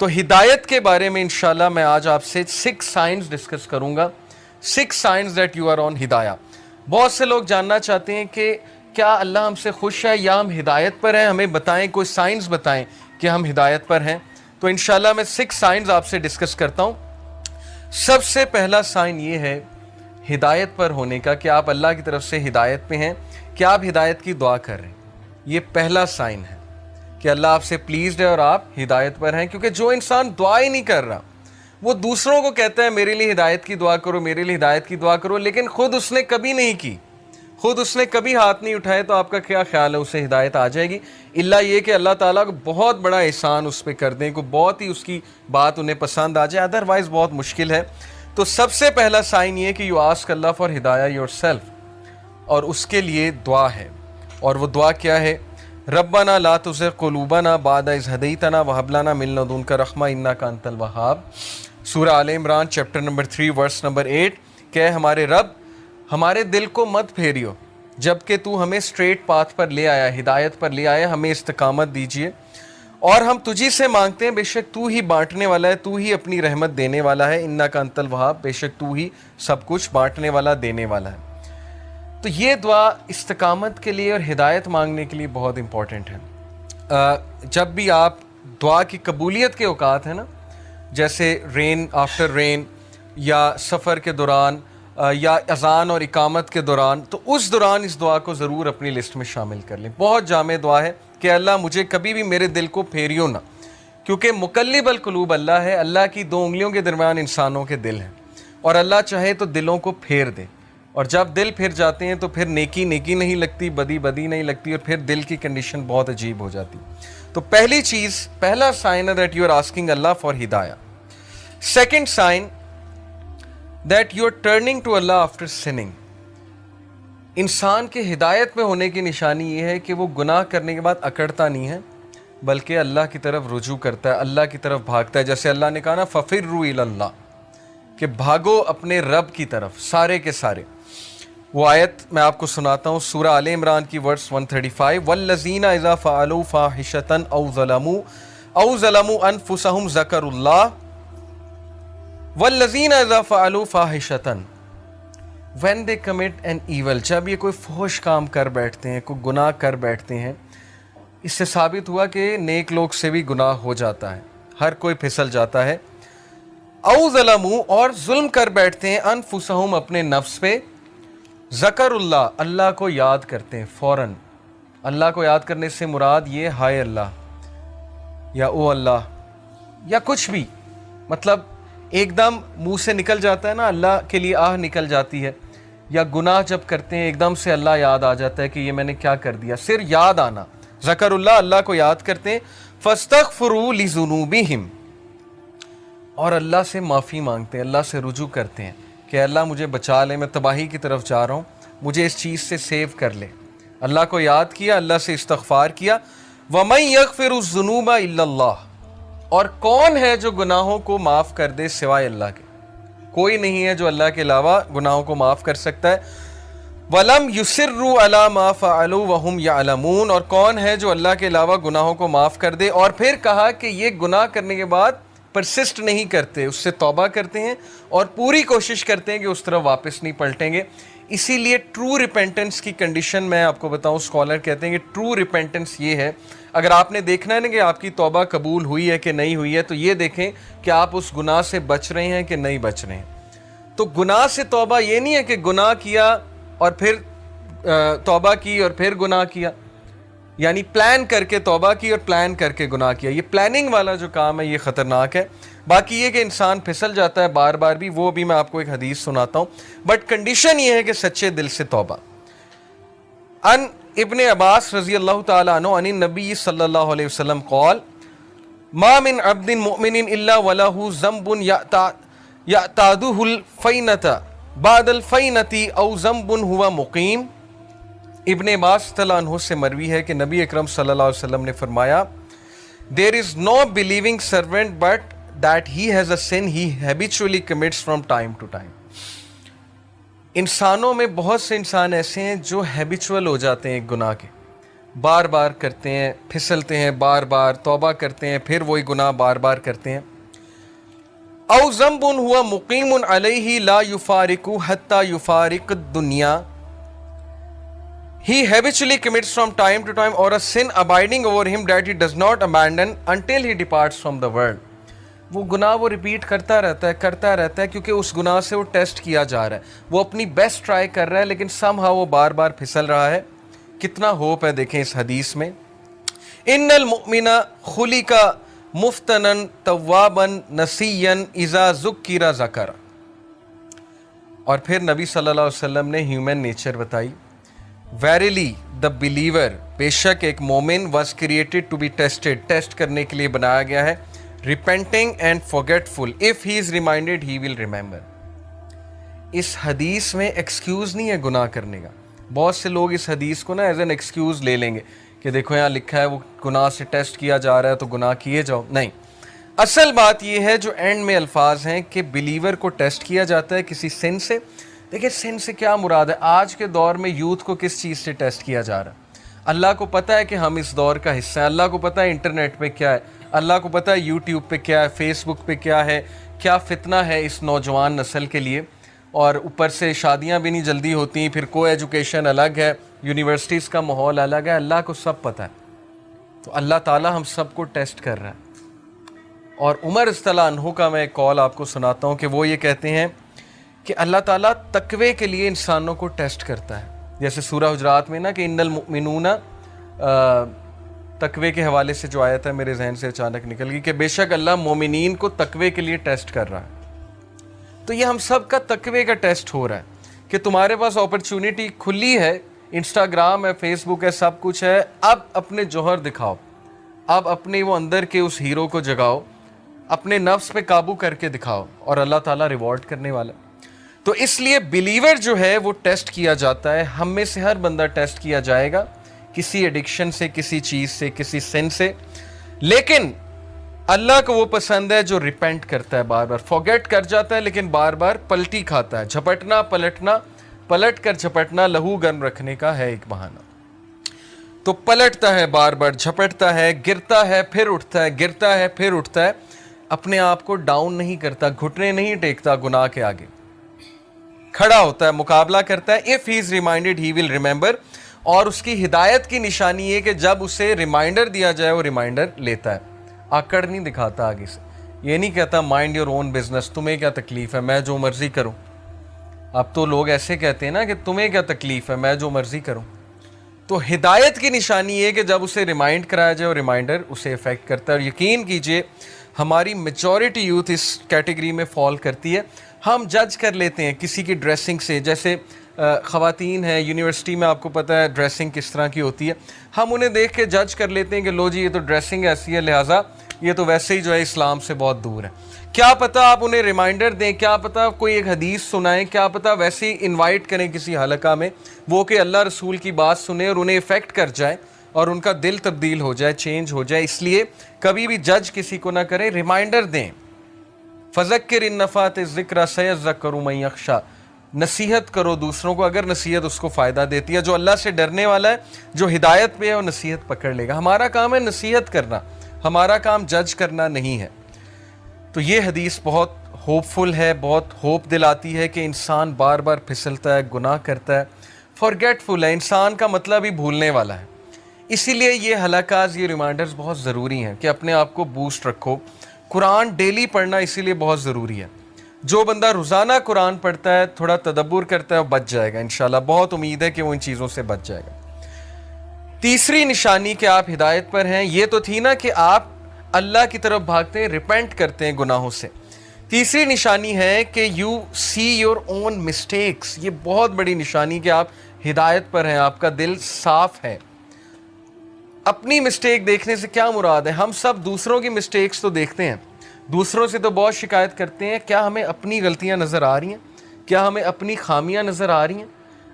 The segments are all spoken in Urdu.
تو ہدایت کے بارے میں انشاءاللہ میں آج آپ سے 6 سائنز ڈسکس کروں گا. 6 signs that you are on ہدایہ. بہت سے لوگ جاننا چاہتے ہیں کہ کیا اللہ ہم سے خوش ہے یا ہم ہدایت پر ہیں, ہمیں بتائیں, کوئی سائنز بتائیں کہ ہم ہدایت پر ہیں. تو انشاءاللہ میں 6 سائنز آپ سے ڈسکس کرتا ہوں. سب سے پہلا سائن یہ ہے ہدایت پر ہونے کا کہ آپ اللہ کی طرف سے ہدایت پہ ہیں, کہ آپ ہدایت کی دعا کر رہے ہیں. یہ پہلا سائن ہے کہ اللہ آپ سے پلیزڈ ہے اور آپ ہدایت پر ہیں. کیونکہ جو انسان دعا ہی نہیں کر رہا, وہ دوسروں کو کہتا ہے میرے لیے ہدایت کی دعا کرو, میرے لیے ہدایت کی دعا کرو, لیکن خود اس نے کبھی نہیں کی, خود اس نے کبھی ہاتھ نہیں اٹھائے, تو آپ کا کیا خیال ہے اسے ہدایت آ جائے گی؟ اللہ یہ کہ اللہ تعالیٰ کو بہت بڑا احسان اس پہ کر دیں, کو بہت ہی اس کی بات انہیں پسند آ جائے, ادروائز بہت مشکل ہے. تو سب سے پہلا سائن یہ کہ یو آسک اللہ فار ہدایہ یور سیلف, اور اس کے لیے دعا ہے. اور وہ دعا کیا ہے؟ ربنا لا تزغ قلوبنا بعد اذ ہدیتنا وہب لنا من لدنک رحمہ انک انت الوہاب. سورہ Al Imran chapter number 3 verse number 8. کہ ہمارے رب ہمارے دل کو مت پھیریو جبکہ تو ہمیں اسٹریٹ پاتھ پر لے آیا, ہدایت پر لے آیا, ہمیں استقامت دیجیے. اور ہم تجھی سے مانگتے ہیں, بے شک تو ہی بانٹنے والا ہے, تو ہی اپنی رحمت دینے والا ہے. انک انت الوہاب, بے شک تو ہی سب کچھ بانٹنے والا, دینے والا ہے. تو یہ دعا استقامت کے لیے اور ہدایت مانگنے کے لیے بہت امپورٹنٹ ہے. جب بھی آپ دعا کی قبولیت کے اوقات ہیں نا, جیسے رین آفٹر رین, یا سفر کے دوران, یا اذان اور اقامت کے دوران, تو اس دوران اس دعا کو ضرور اپنی لسٹ میں شامل کر لیں. بہت جامع دعا ہے کہ اللہ مجھے کبھی بھی میرے دل کو پھیریو نہ, کیونکہ مقلب القلوب اللہ ہے. اللہ کی 2 انگلیوں کے درمیان انسانوں کے دل ہیں, اور اللہ چاہے تو دلوں کو پھیر دے. اور جب دل پھر جاتے ہیں تو پھر نیکی نیکی نہیں لگتی, بدی بدی نہیں لگتی, اور پھر دل کی کنڈیشن بہت عجیب ہو جاتی. تو پہلی چیز, پہلا سائن ہے that you are asking Allah for ہدایہ. Second sign that you are turning to Allah after sinning. انسان کے ہدایت میں ہونے کی نشانی یہ ہے کہ وہ گناہ کرنے کے بعد اکڑتا نہیں ہے, بلکہ اللہ کی طرف رجوع کرتا ہے, اللہ کی طرف بھاگتا ہے. جیسے اللہ نے کہا نا فَفِرُّوا إِلَى اللَّهِ, کہ بھاگو اپنے رب کی طرف, سارے کے سارے. وہ آیت میں آپ کو سناتا ہوں, سورہ آل عمران کی ورس 135. وَالَّذِينَ إِذَا فَعَلُوا فَاحِشَةً أَوْ ظَلَمُوا أَنفُسَهُمْ ذَكَرُوا اللَّهَ وَالَّذِينَ إِذَا فَعَلُوا فَاحِشَةً when they commit an evil. جب یہ کوئی فحش کام کر بیٹھتے ہیں, کوئی گناہ کر بیٹھتے ہیں, اس سے ثابت ہوا کہ نیک لوگ سے بھی گناہ ہو جاتا ہے, ہر کوئی پھسل جاتا ہے. او ظلموا, اور ظلم کر بیٹھتے ہیں, انفسہم, اپنے نفس پہ, ذکر اللہ, اللہ کو یاد کرتے ہیں فوراً. اللہ کو یاد کرنے سے مراد یہ ہائے اللہ, یا او اللہ, یا کچھ بھی, مطلب ایک دم منہ سے نکل جاتا ہے نا, اللہ کے لیے آہ نکل جاتی ہے. یا گناہ جب کرتے ہیں ایک دم سے اللہ یاد آ جاتا ہے کہ یہ میں نے کیا کر دیا, صرف یاد آنا, ذکر اللہ, اللہ کو یاد کرتے ہیں. فاستغفروا لذنوبہم, اور اللہ سے معافی مانگتے ہیں, اللہ سے رجوع کرتے ہیں کہ اللہ مجھے بچا لے, میں تباہی کی طرف جا رہا ہوں, مجھے اس چیز سے سیو کر لے. اللہ کو یاد کیا, اللہ سے استغفار کیا. وَمَن يَغْفِرُ الذُّنُوبَ إِلَّا اللَّهُ, اور کون ہے جو گناہوں کو معاف کر دے سوائے اللہ کے؟ کوئی نہیں ہے جو اللہ کے علاوہ گناہوں کو معاف کر سکتا ہے. وَلَمْ يُصِرُّوا عَلَى مَا فَعَلُوا وَهُمْ يَعْلَمُونَ, اور کون ہے جو اللہ کے علاوہ گناہوں کو معاف کر دے, اور پھر کہا کہ یہ گناہ کرنے کے بعد پرسسٹ نہیں کرتے, اس سے توبہ کرتے ہیں اور پوری کوشش کرتے ہیں کہ اس طرف واپس نہیں پلٹیں گے. اسی لیے ٹرو ریپینٹنس کی کنڈیشن میں آپ کو بتاؤں, اسکالر کہتے ہیں کہ ٹرو ریپینٹنس یہ ہے, اگر آپ نے دیکھنا ہے نا کہ آپ کی توبہ قبول ہوئی ہے کہ نہیں ہوئی ہے, تو یہ دیکھیں کہ آپ اس گناہ سے بچ رہے ہیں کہ نہیں بچ رہے ہیں. تو گناہ سے توبہ یہ نہیں ہے کہ گناہ کیا اور پھر توبہ کی اور پھر گناہ کیا, یعنی پلان کر کے توبہ کی اور پلان کر کے گناہ کیا. یہ پلاننگ والا جو کام ہے یہ خطرناک ہے. باقی یہ کہ انسان پھسل جاتا ہے بار بار بھی, وہ بھی میں آپ کو ایک حدیث سناتا ہوں, بٹ کنڈیشن یہ ہے کہ سچے دل سے توبہ. ان ابن عباس رضی اللہ تعالیٰ عنہ عن النبی صلی اللہ علیہ وسلم قال ما من عبد مؤمن الا وله ذنب یعتاده الفینة بعد الفینة او ذنب هو مقیم. ابن عباس رضی اللہ عنہ سے مروی ہے کہ نبی اکرم صلی اللہ علیہ وسلم نے فرمایا there is no believing servant but that he has a sin he habitually commits from time to time. انسانوں میں بہت سے انسان ایسے ہیں جو ہیبیچول ہو جاتے ہیں ایک گناہ کے, بار بار کرتے ہیں، پھسلتے ہیں، بار بار توبہ کرتے ہیں، پھر وہی گناہ بار بار کرتے ہیں. او ذنب ہوا مقیم علیہ لا یفارق حتی یفارق الدنیا. He habitually commits from time to time, or a sin abiding over him that he does not abandon until he departs from the world. وہ گناہ وہ ریپیٹ کرتا رہتا ہے کیونکہ اس گناہ سے وہ ٹیسٹ کیا جا رہا ہے، وہ اپنی بیسٹ ٹرائی کر رہا ہے لیکن سم ہاؤ وہ بار بار پھسل رہا ہے. کتنا ہوپ ہے دیکھیں اس حدیث میں. ان المؤمن خلق مفتنا توابا نسیا اذا ذکر ذکر. اور پھر نبی صلی اللہ علیہ وسلم نے ہیومن نیچر بتائی. ویریلی دا بلیور، بے شک ایک مومن، was created to be tested, test کرنے کے لیے بنایا گیا ہے. Repenting and forgetful, if he is reminded he will remember. اس حدیث میں ایکسکیوز نہیں ہے گناہ کرنے کا. بہت سے لوگ اس حدیث کو نا ایز این ایکسکیوز لے لیں گے کہ دیکھو یہاں لکھا ہے وہ گناہ سے ٹیسٹ کیا جا رہا ہے تو گناہ کیے جاؤ. نہیں، اصل بات یہ ہے جو اینڈ میں الفاظ ہیں کہ بلیور کو ٹیسٹ کیا جاتا ہے کسی سن سے. دیکھیں سن سے کیا مراد ہے؟ آج کے دور میں یوتھ کو کس چیز سے ٹیسٹ کیا جا رہا ہے؟ اللہ کو پتہ ہے کہ ہم اس دور کا حصہ ہیں، اللہ کو پتہ ہے انٹرنیٹ پہ کیا ہے، اللہ کو پتہ ہے یوٹیوب پہ کیا ہے، فیس بک پہ کیا ہے، کیا فتنہ ہے اس نوجوان نسل کے لیے. اور اوپر سے شادیاں بھی نہیں جلدی ہوتی، پھر کو ایجوکیشن الگ ہے، یونیورسٹیز کا ماحول الگ ہے. اللہ کو سب پتہ ہے، تو اللہ تعالیٰ ہم سب کو ٹیسٹ کر رہا ہے. اور عمر رضی اللہ عنہ کا میں ایک کال آپ کو سناتا ہوں کہ وہ یہ کہتے ہیں کہ اللہ تعالیٰ تقوی کے لیے انسانوں کو ٹیسٹ کرتا ہے. جیسے سورہ حجرات میں نا کہ ان المؤمنون، تقوی کے حوالے سے جو آیت ہے میرے ذہن سے اچانک نکل گئی کہ بے شک اللہ مومنین کو تقوی کے لیے ٹیسٹ کر رہا ہے. تو یہ ہم سب کا تقوی کا ٹیسٹ ہو رہا ہے کہ تمہارے پاس اپرچونٹی کھلی ہے، انسٹاگرام ہے، فیس بک ہے، سب کچھ ہے. اب اپنے جوہر دکھاؤ، اب اپنے وہ اندر کے اس ہیرو کو جگاؤ، اپنے نفس پہ قابو کر کے دکھاؤ اور اللہ تعالیٰ ریوارڈ کرنے والا. تو اس لیے بلیور جو ہے وہ ٹیسٹ کیا جاتا ہے. ہم میں سے ہر بندہ ٹیسٹ کیا جائے گا کسی ایڈکشن سے، کسی چیز سے، کسی سن سے. لیکن اللہ کو وہ پسند ہے جو ریپینٹ کرتا ہے، بار بار فارگیٹ کر جاتا ہے لیکن بار بار پلٹی کھاتا ہے. جھپٹنا پلٹنا، پلٹ کر جھپٹنا لہو گرم رکھنے کا ہے ایک بہانہ. تو پلٹتا ہے، بار بار جھپٹتا ہے، گرتا ہے پھر اٹھتا ہے، گرتا ہے پھر اٹھتا ہے. اپنے آپ کو ڈاؤن نہیں کرتا، گھٹنے نہیں ٹیکتا گناہ کے آگے، کھڑا ہوتا ہے، مقابلہ کرتا ہے. if he is reminded he will remember. اور اس کی ہدایت کی نشانی یہ کہ جب اسے ریمائنڈر دیا جائے وہ ریمائنڈر لیتا ہے. آکڑ نہیں دکھاتا آگے سے، یہ نہیں کہتا مائنڈ یور اون بزنس، تمہیں کیا تکلیف ہے، میں جو مرضی کروں. اب تو لوگ ایسے کہتے ہیں نا کہ تمہیں کیا تکلیف ہے، میں جو مرضی کروں. تو ہدایت کی نشانی یہ کہ جب اسے ریمائنڈ کرایا جائے اور ریمائنڈر اسے افیکٹ کرتا ہے. اور یقین کیجئے ہماری میجورٹی یوتھ اس کیٹیگری میں فال کرتی ہے. ہم جج کر لیتے ہیں کسی کی ڈریسنگ سے. جیسے خواتین ہیں یونیورسٹی میں، آپ کو پتہ ہے ڈریسنگ کس طرح کی ہوتی ہے. ہم انہیں دیکھ کے جج کر لیتے ہیں کہ لو جی یہ تو ڈریسنگ ایسی ہے، لہٰذا یہ تو ویسے ہی جو ہے اسلام سے بہت دور ہے. کیا پتہ آپ انہیں ریمائنڈر دیں، کیا پتہ کوئی ایک حدیث سنائیں، کیا پتہ ویسے ہی انوائٹ کریں کسی حلقہ میں، وہ کہ اللہ رسول کی بات سنیں اور انہیں افیکٹ کر جائے اور ان کا دل تبدیل ہو جائے، چینج ہو جائے. اس لیے کبھی بھی جج کسی کو نہ کریں، ریمائنڈر دیں. فذکر ان نفعت الذکر سیذکر من یخشی، نصیحت کرو دوسروں کو اگر نصیحت اس کو فائدہ دیتی ہے. جو اللہ سے ڈرنے والا ہے، جو ہدایت پہ ہے، وہ نصیحت پکڑ لے گا. ہمارا کام ہے نصیحت کرنا، ہمارا کام جج کرنا نہیں ہے. تو یہ حدیث بہت ہوپ فل ہے، بہت ہوپ دلاتی ہے کہ انسان بار بار پھسلتا ہے، گناہ کرتا ہے، فارگیٹ فل ہے. انسان کا مطلب ہی بھولنے والا ہے. اسی لیے یہ حلقات، یہ ریمائنڈرز بہت ضروری ہیں کہ اپنے آپ کو بوسٹ رکھو. قرآن ڈیلی پڑھنا اسی لیے بہت ضروری ہے. جو بندہ روزانہ قرآن پڑھتا ہے، تھوڑا تدبر کرتا ہے، وہ بچ جائے گا انشاءاللہ. بہت امید ہے کہ وہ ان چیزوں سے بچ جائے گا. تیسری نشانی کہ آپ ہدایت پر ہیں، یہ تو تھی نا کہ آپ اللہ کی طرف بھاگتے ہیں، ریپینٹ کرتے ہیں گناہوں سے. تیسری نشانی ہے کہ you see your own mistakes. یہ بہت بڑی نشانی کہ آپ ہدایت پر ہیں، آپ کا دل صاف ہے. اپنی مسٹیک دیکھنے سے کیا مراد ہے؟ ہم سب دوسروں کی مسٹیکس تو دیکھتے ہیں، دوسروں سے تو بہت شکایت کرتے ہیں. کیا ہمیں اپنی غلطیاں نظر آ رہی ہیں؟ کیا ہمیں اپنی خامیاں نظر آ رہی ہیں؟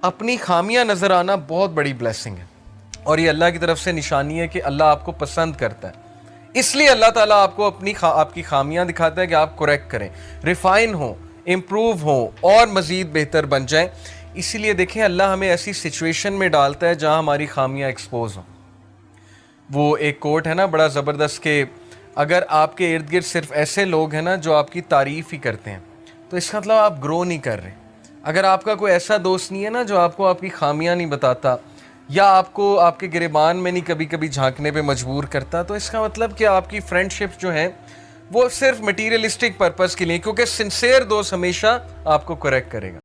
اپنی خامیاں نظر آنا بہت بڑی بلیسنگ ہے، اور یہ اللہ کی طرف سے نشانی ہے کہ اللہ آپ کو پسند کرتا ہے. اس لیے اللہ تعالیٰ آپ کو آپ کی خامیاں دکھاتا ہے کہ آپ کریکٹ کریں، ریفائن ہوں، امپروو ہوں اور مزید بہتر بن جائیں. اسی لیے دیکھیں اللہ ہمیں ایسی سچویشن میں ڈالتا ہے جہاں ہماری خامیاں ایکسپوز ہوں. وہ ایک کوٹ ہے نا بڑا زبردست کہ اگر آپ کے ارد گرد صرف ایسے لوگ ہیں نا جو آپ کی تعریف ہی کرتے ہیں تو اس کا مطلب آپ گرو نہیں کر رہے. اگر آپ کا کوئی ایسا دوست نہیں ہے نا جو آپ کو آپ کی خامیاں نہیں بتاتا یا آپ کو آپ کے گریبان میں نہیں کبھی کبھی جھانکنے پہ مجبور کرتا, تو اس کا مطلب کہ آپ کی فرینڈ شپ جو ہیں وہ صرف مٹیریلسٹک پرپس کے لیے, کیونکہ سنسیئر دوست ہمیشہ آپ کو کریکٹ کرے گا.